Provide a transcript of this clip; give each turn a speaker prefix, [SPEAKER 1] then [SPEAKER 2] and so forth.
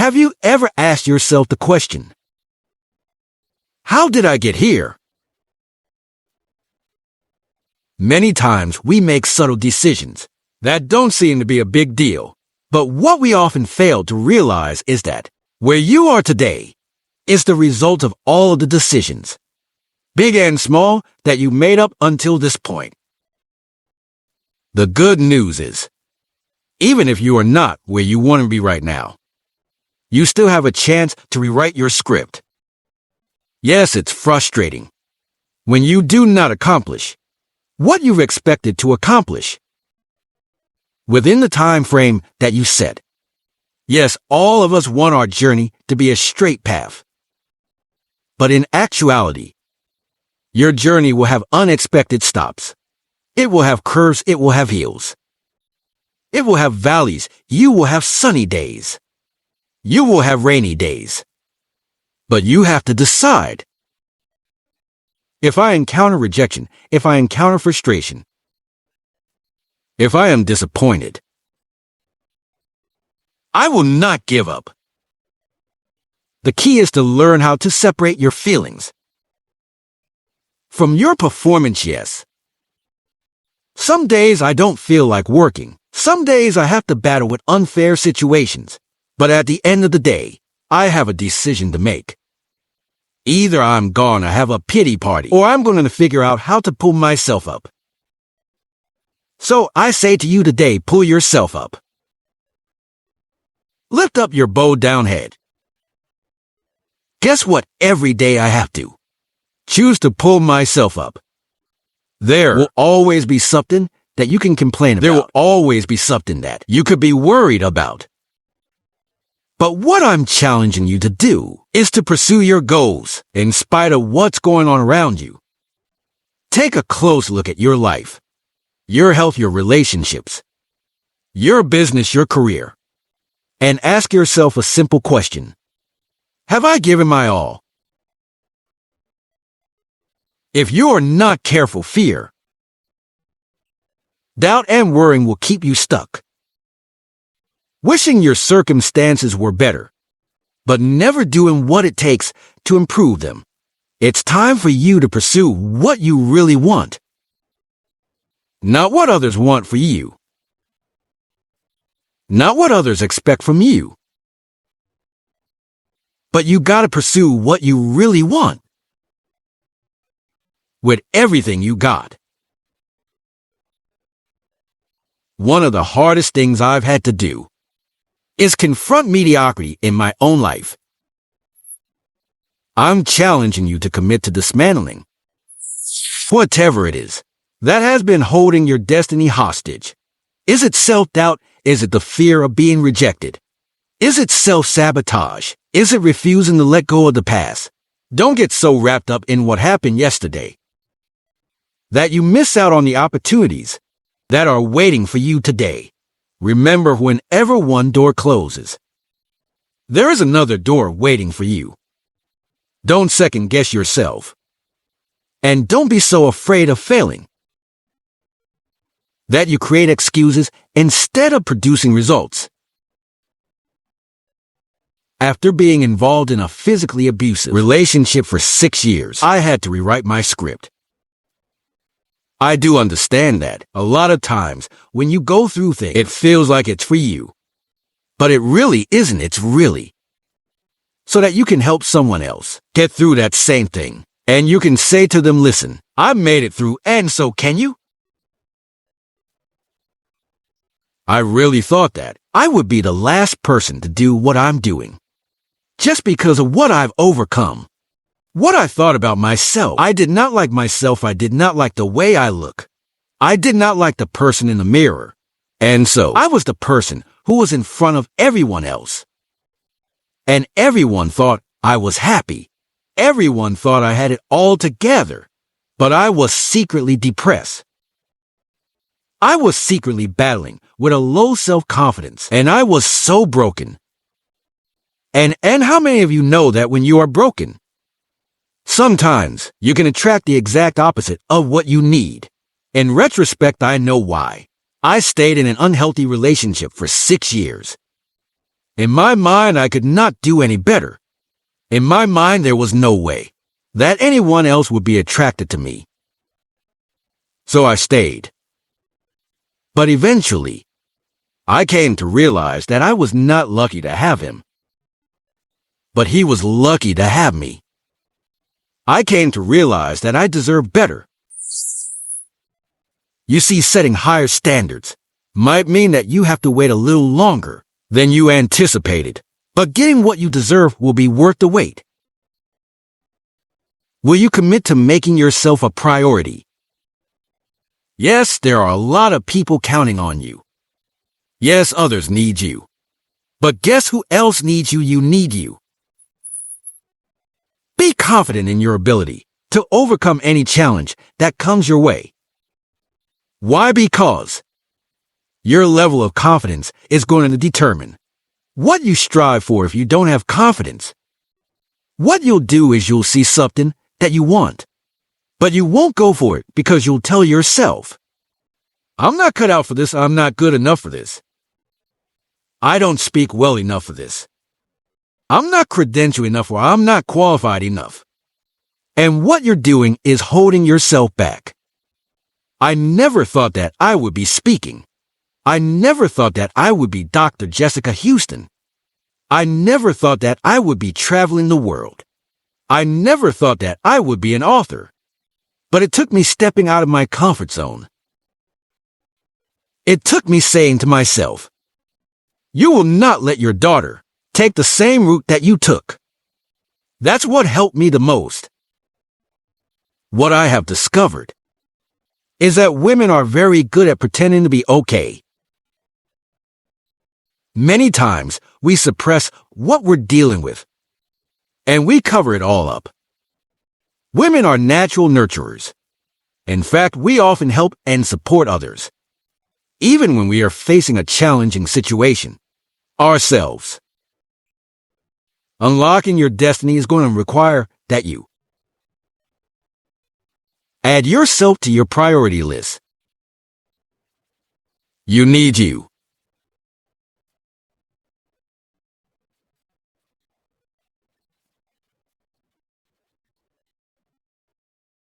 [SPEAKER 1] Have you ever asked yourself the question, how did I get here? Many times we make subtle decisions that don't seem to be a big deal, but what we often fail to realize is that where you are today is the result of all of the decisions, big and small, that you made up until this point. The good news is, even if you are not where you want to be right now, you still have a chance to rewrite your script. Yes, it's frustrating when you do not accomplish what you've expected to accomplish within the time frame that you set. Yes, all of us want our journey to be a straight path. But in actuality, your journey will have unexpected stops. It will have curves, it will have hills. It will have valleys, you will have sunny days. You will have rainy days. But you have to decide. If I encounter rejection, if I encounter frustration, if I am disappointed, I will not give up. The key is to learn how to separate your feelings from your performance. Yes. Some days I don't feel like working. Some days I have to battle with unfair situations. But at the end of the day, I have a decision to make. Either I'm gonna have a pity party, or I'm going to figure out how to pull myself up. So I say to you today, pull yourself up. Lift up your bowed down head. Guess what? Every day I have to choose to pull myself up. There will always be something that you can complain about. There will always be something that you could be worried about. But what I'm challenging you to do is to pursue your goals in spite of what's going on around you. Take a close look at your life, your health, your relationships, your business, your career, and ask yourself a simple question. Have I given my all? If you are not careful, fear, doubt, and worrying will keep you stuck. Wishing your circumstances were better, but never doing what it takes to improve them. It's time for you to pursue what you really want, not what others want for you, not what others expect from you. But you gotta pursue what you really want with everything you got. One of the hardest things I've had to do is confront mediocrity in my own life. I'm challenging you to commit to dismantling whatever it is that has been holding your destiny hostage. Is it self-doubt? Is it the fear of being rejected? Is it self-sabotage? Is it refusing to let go of the past? Don't get so wrapped up in what happened yesterday that you miss out on the opportunities that are waiting for you today. Remember, whenever one door closes, there is another door waiting for you. Don't second guess yourself. And don't be so afraid of failing that you create excuses instead of producing results. After being involved in a physically abusive relationship for 6 years, I had to rewrite my script. I do understand that a lot of times when you go through things, it feels like it's for you. But it really isn't. It's really so that you can help someone else get through that same thing. And you can say to them, listen, I made it through, and so can you? I really thought that I would be the last person to do what I'm doing, just because of what I've overcome. What I thought about myself. I did not like myself. I did not like the way I look. I did not like the person in the mirror. And so I was the person who was in front of everyone else. And everyone thought I was happy. Everyone thought I had it all together. But I was secretly depressed. I was secretly battling with a low self-confidence. And I was so broken. And how many of you know that when you are broken, sometimes you can attract the exact opposite of what you need? In retrospect, I know why. I stayed in an unhealthy relationship for 6 years. In my mind, I could not do any better. In my mind, there was no way that anyone else would be attracted to me. So I stayed. But eventually, I came to realize that I was not lucky to have him, but he was lucky to have me. I came to realize that I deserve better. You see, setting higher standards might mean that you have to wait a little longer than you anticipated, but getting what you deserve will be worth the wait. Will you commit to making yourself a priority? Yes, there are a lot of people counting on you. Yes, others need you. But guess who else needs you? You need you. Be confident in your ability to overcome any challenge that comes your way. Why? Because your level of confidence is going to determine what you strive for. If you don't have confidence, what you'll do is you'll see something that you want, but you won't go for it because you'll tell yourself, I'm not cut out for this. I'm not good enough for this. I don't speak well enough for this. I'm not credentialed enough, or I'm not qualified enough. And what you're doing is holding yourself back. I never thought that I would be speaking. I never thought that I would be Dr. Jessica Houston. I never thought that I would be traveling the world. I never thought that I would be an author. But it took me stepping out of my comfort zone. It took me saying to myself, you will not let your daughter take the same route that you took. That's what helped me the most. What I have discovered is that women are very good at pretending to be okay. Many times we suppress what we're dealing with, and we cover it all up. Women are natural nurturers. In fact, we often help and support others, even when we are facing a challenging situation ourselves. Unlocking your destiny is going to require that you add yourself to your priority list. You need you.